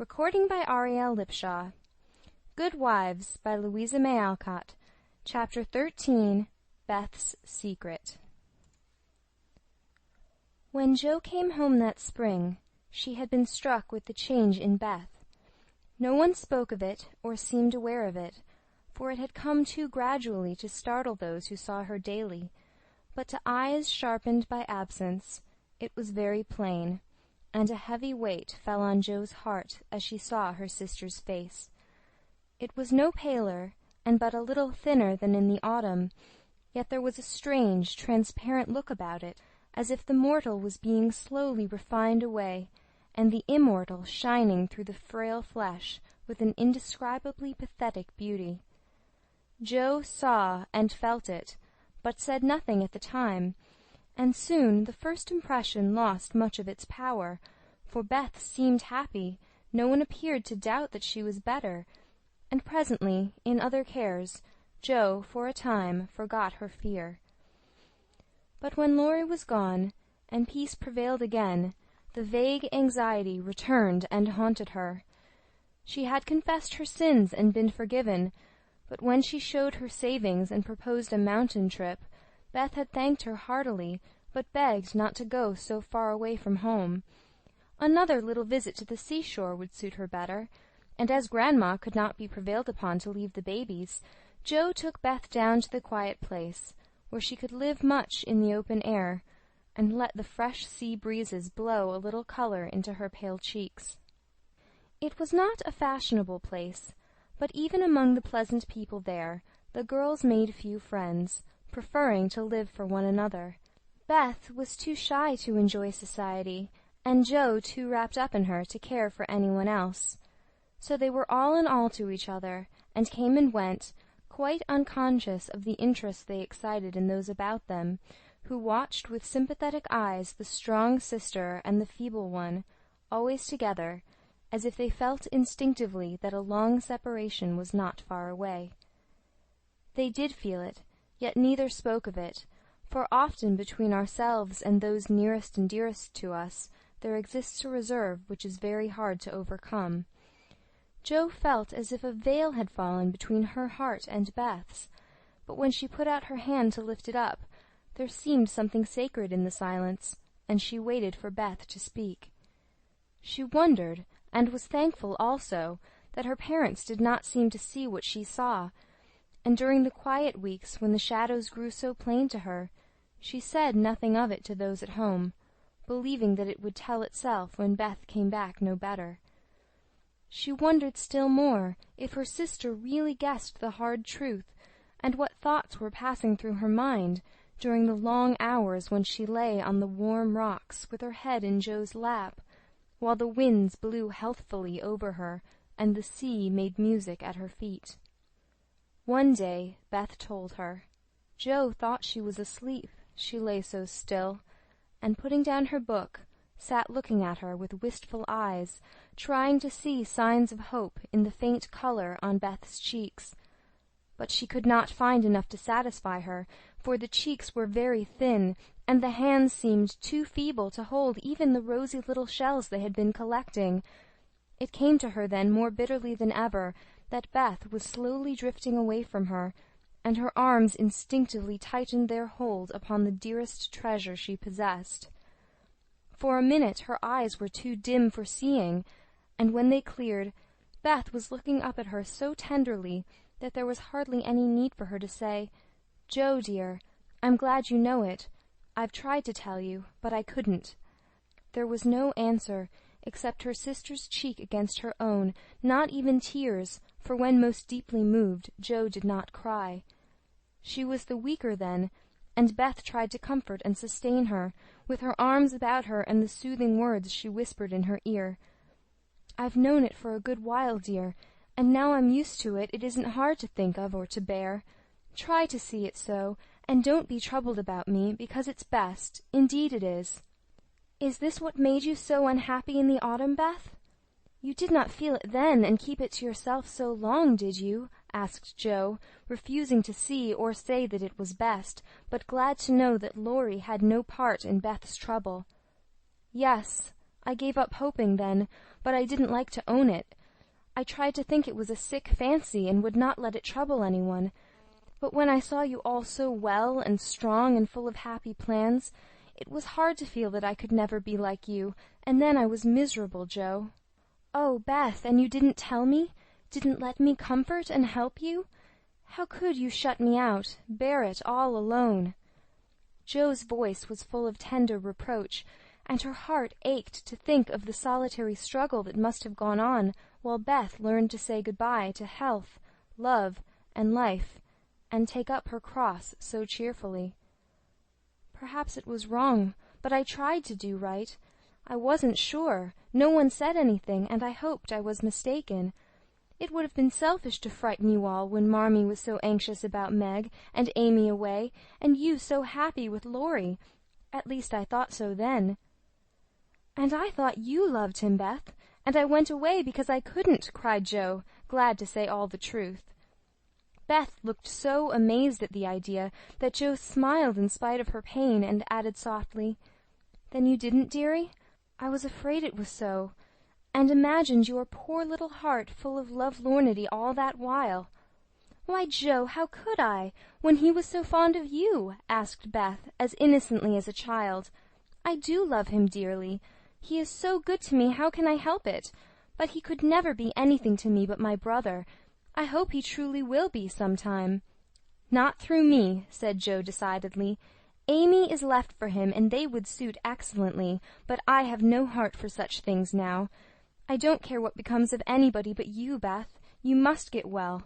Recording by Ariel Lipshaw. Good Wives by Louisa May Alcott. Chapter 13. Beth's Secret. When Jo came home that spring, she had been struck with the change in Beth. No one spoke of it or seemed aware of it, for it had come too gradually to startle those who saw her daily. But to eyes sharpened by absence, it was very plain, and a heavy weight fell on Jo's heart as she saw her sister's face. It was no paler, and but a little thinner than in the autumn, yet there was a strange, transparent look about it, as if the mortal was being slowly refined away, and the immortal shining through the frail flesh with an indescribably pathetic beauty. Jo saw and felt it, but said nothing at the time, and soon the first impression lost much of its power, for Beth seemed happy, no one appeared to doubt that she was better, and presently, in other cares, Jo for a time forgot her fear. But when Laurie was gone, and peace prevailed again, the vague anxiety returned and haunted her. She had confessed her sins and been forgiven, but when she showed her savings and proposed a mountain trip, Beth had thanked her heartily, but begged not to go so far away from home. Another little visit to the seashore would suit her better, and as Grandma could not be prevailed upon to leave the babies, Jo took Beth down to the quiet place, where she could live much in the open air, and let the fresh sea breezes blow a little color into her pale cheeks. It was not a fashionable place, but even among the pleasant people there, the girls made few friends, preferring to live for one another. Beth was too shy to enjoy society, and Jo too wrapped up in her to care for anyone else. So they were all in all to each other, and came and went, quite unconscious of the interest they excited in those about them, who watched with sympathetic eyes the strong sister and the feeble one, always together, as if they felt instinctively that a long separation was not far away. They did feel it, yet neither spoke of it, for often between ourselves and those nearest and dearest to us there exists a reserve which is very hard to overcome. Jo felt as if a veil had fallen between her heart and Beth's, but when she put out her hand to lift it up, there seemed something sacred in the silence, and she waited for Beth to speak. She wondered, and was thankful also, that her parents did not seem to see what she saw, and during the quiet weeks when the shadows grew so plain to her, she said nothing of it to those at home, believing that it would tell itself when Beth came back no better. She wondered still more if her sister really guessed the hard truth, and what thoughts were passing through her mind during the long hours when she lay on the warm rocks with her head in Jo's lap, while the winds blew healthfully over her and the sea made music at her feet. One day Beth told her. Jo thought she was asleep, she lay so still, and putting down her book, sat looking at her with wistful eyes, trying to see signs of hope in the faint color on Beth's cheeks. But she could not find enough to satisfy her, for the cheeks were very thin, and the hands seemed too feeble to hold even the rosy little shells they had been collecting. It came to her then more bitterly than ever that Beth was slowly drifting away from her, and her arms instinctively tightened their hold upon the dearest treasure she possessed. For a minute her eyes were too dim for seeing, and when they cleared, Beth was looking up at her so tenderly that there was hardly any need for her to say, "Jo, dear, I'm glad you know it. I've tried to tell you, but I couldn't." There was no answer, except her sister's cheek against her own, not even tears, for when most deeply moved, Jo did not cry. She was the weaker then, and Beth tried to comfort and sustain her, with her arms about her and the soothing words she whispered in her ear. "I've known it for a good while, dear, and now I'm used to it, it isn't hard to think of or to bear. Try to see it so, and don't be troubled about me, because it's best, indeed it is." "Is this what made you so unhappy in the autumn, Beth? You did not feel it then and keep it to yourself so long, did you?" asked Jo, refusing to see or say that it was best, but glad to know that Laurie had no part in Beth's trouble. "Yes, I gave up hoping then, but I didn't like to own it. I tried to think it was a sick fancy and would not let it trouble anyone. But when I saw you all so well and strong and full of happy plans, it was hard to feel that I could never be like you, and then I was miserable, Joe." "Oh, Beth, and you didn't tell me? Didn't let me comfort and help you? How could you shut me out, bear it all alone?" Joe's voice was full of tender reproach, and her heart ached to think of the solitary struggle that must have gone on while Beth learned to say goodbye to health, love, and life, and take up her cross so cheerfully. "Perhaps it was wrong, but I tried to do right. I wasn't sure. No one said anything, and I hoped I was mistaken. It would have been selfish to frighten you all when Marmee was so anxious about Meg and Amy away, and you so happy with Laurie. At least I thought so then." "And I thought you loved him, Beth, and I went away because I couldn't," cried Joe, glad to say all the truth. Beth looked so amazed at the idea that Joe smiled in spite of her pain and added softly, "Then you didn't, dearie? I was afraid it was so, and imagined your poor little heart full of lovelornity all that while." "Why, Joe, how could I, when he was so fond of you?" asked Beth, as innocently as a child. "I do love him dearly. He is so good to me, how can I help it? But he could never be anything to me but my brother. I hope he truly will be some time." "Not through me," said Joe decidedly. "Amy is left for him, and they would suit excellently, but I have no heart for such things now. I don't care what becomes of anybody but you, Beth. You must get well."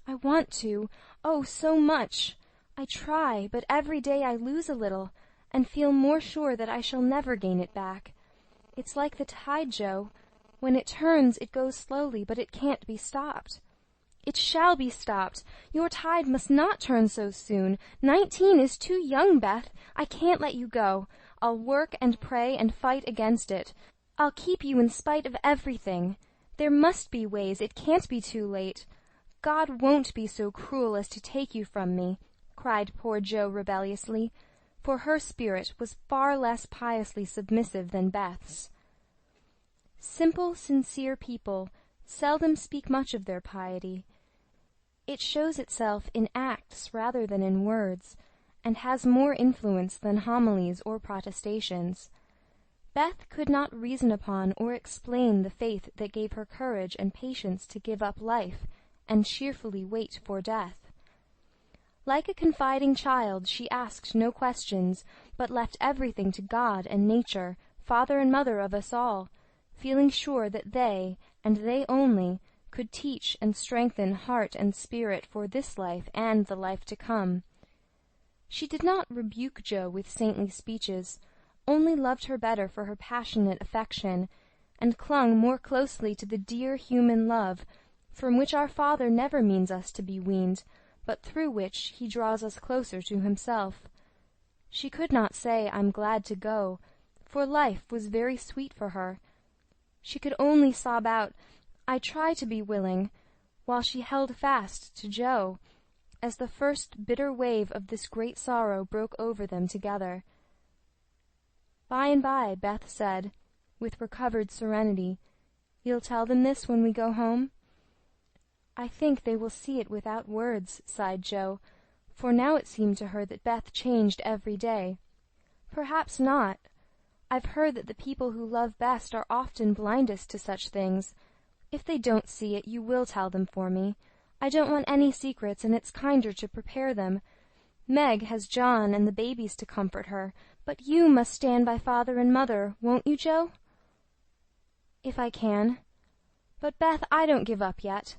"I want to, oh, so much. I try, but every day I lose a little, and feel more sure that I shall never gain it back. It's like the tide, Joe. When it turns, it goes slowly, but it can't be stopped." "It shall be stopped. Your tide must not turn so soon. 19 is too young, Beth. I can't let you go. I'll work and pray and fight against it. I'll keep you in spite of everything. There must be ways. It can't be too late. God won't be so cruel as to take you from me," cried poor Joe rebelliously, for her spirit was far less piously submissive than Beth's. Simple, sincere people seldom speak much of their piety. It shows itself in acts rather than in words, and has more influence than homilies or protestations. Beth could not reason upon or explain the faith that gave her courage and patience to give up life and cheerfully wait for death. Like a confiding child, she asked no questions, but left everything to God and nature, Father and Mother of us all, feeling sure that they, and they only, could teach and strengthen heart and spirit for this life and the life to come. She did not rebuke Joe with saintly speeches, only loved her better for her passionate affection, and clung more closely to the dear human love from which our Father never means us to be weaned, but through which he draws us closer to himself. She could not say, "I'm glad to go," for life was very sweet for her. She could only sob out, "I try to be willing," while she held fast to Joe, as the first bitter wave of this great sorrow broke over them together. By and by Beth said, with recovered serenity, "You'll tell them this when we go home?" "I think they will see it without words," sighed Joe, for now it seemed to her that Beth changed every day. "Perhaps not. I've heard that the people who love best are often blindest to such things. If they don't see it, you will tell them for me. I don't want any secrets, and it's kinder to prepare them. Meg has John and the babies to comfort her, but you must stand by Father and Mother, won't you, Joe?" "If I can. But, Beth, I don't give up yet.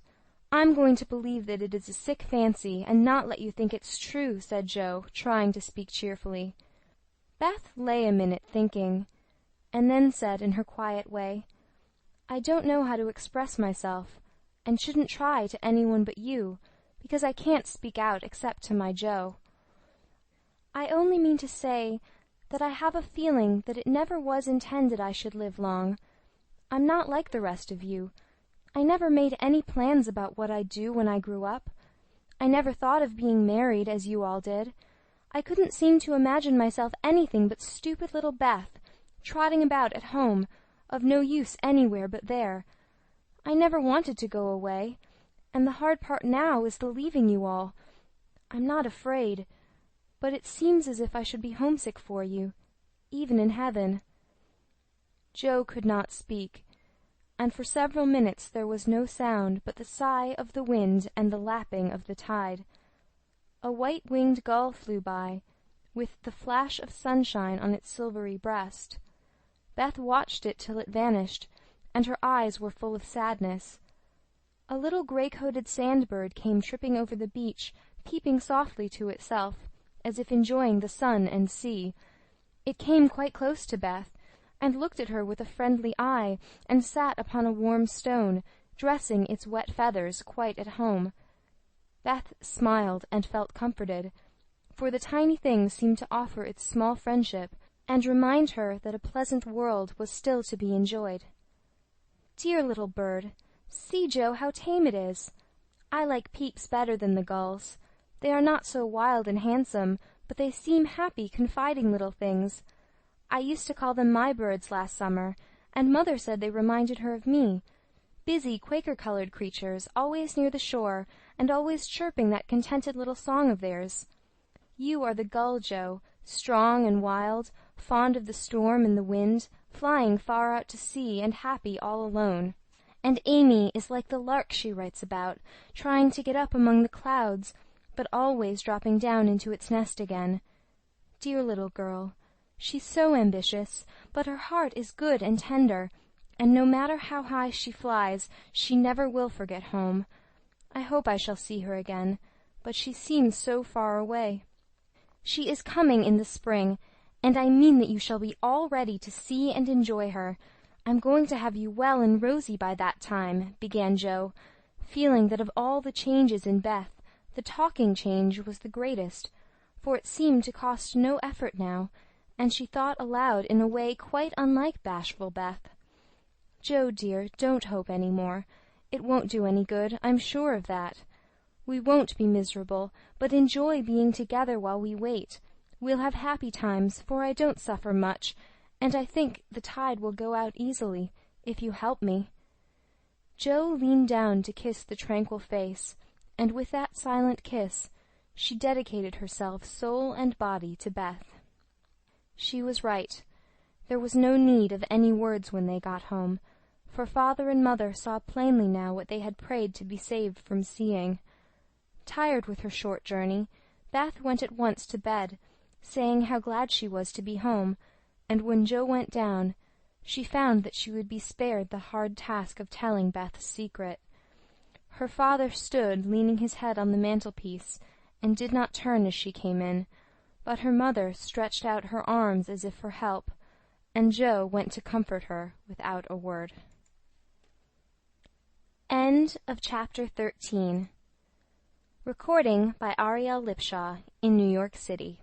I'm going to believe that it is a sick fancy, and not let you think it's true," said Joe, trying to speak cheerfully. Beth lay a minute thinking, and then said in her quiet way, "I don't know how to express myself, and shouldn't try to anyone but you, because I can't speak out except to my Joe. I only mean to say that I have a feeling that it never was intended I should live long. I'm not like the rest of you. I never made any plans about what I'd do when I grew up. I never thought of being married, as you all did. I couldn't seem to imagine myself anything but stupid little Beth, trotting about at home, of no use anywhere but there. I never wanted to go away, and the hard part now is the leaving you all. I'm not afraid, but it seems as if I should be homesick for you, even in heaven." Joe could not speak, and for several minutes there was no sound but the sigh of the wind and the lapping of the tide. A white-winged gull flew by, with the flash of sunshine on its silvery breast. Beth watched it till it vanished, and her eyes were full of sadness. A little gray-coated sandbird came tripping over the beach, peeping softly to itself, as if enjoying the sun and sea. It came quite close to Beth, and looked at her with a friendly eye, and sat upon a warm stone, dressing its wet feathers quite at home. Beth smiled and felt comforted, for the tiny thing seemed to offer its small friendship, and remind her that a pleasant world was still to be enjoyed. "Dear little bird, see, Joe, how tame it is. I like Peeps better than the gulls. They are not so wild and handsome, but they seem happy, confiding little things. I used to call them my birds last summer, and Mother said they reminded her of me. Busy, Quaker-colored creatures, always near the shore, and always chirping that contented little song of theirs. You are the gull, Joe, strong and wild, fond of the storm and the wind, flying far out to sea and happy all alone. And Amy is like the lark she writes about, trying to get up among the clouds, but always dropping down into its nest again. Dear little girl, she's so ambitious, but her heart is good and tender, and no matter how high she flies, she never will forget home. I hope I shall see her again, but she seems so far away. She is coming in the spring, and I mean that you shall be all ready to see and enjoy her. I'm going to have you well and rosy by that time," began Joe, feeling that of all the changes in Beth, the talking change was the greatest, for it seemed to cost no effort now, and she thought aloud in a way quite unlike bashful Beth. "Joe, dear, don't hope any more. It won't do any good, I'm sure of that. We won't be miserable, but enjoy being together while we wait. We'll have happy times, for I don't suffer much, and I think the tide will go out easily, if you help me." Joe leaned down to kiss the tranquil face, and with that silent kiss she dedicated herself soul and body to Beth. She was right. There was no need of any words when they got home, for Father and Mother saw plainly now what they had prayed to be saved from seeing. Tired with her short journey, Beth went at once to bed, saying how glad she was to be home, and when Joe went down, she found that she would be spared the hard task of telling Beth's secret. Her father stood leaning his head on the mantelpiece, and did not turn as she came in, but her mother stretched out her arms as if for help, and Joe went to comfort her without a word. End of Chapter 13. Recording by Ariel Lipshaw in New York City.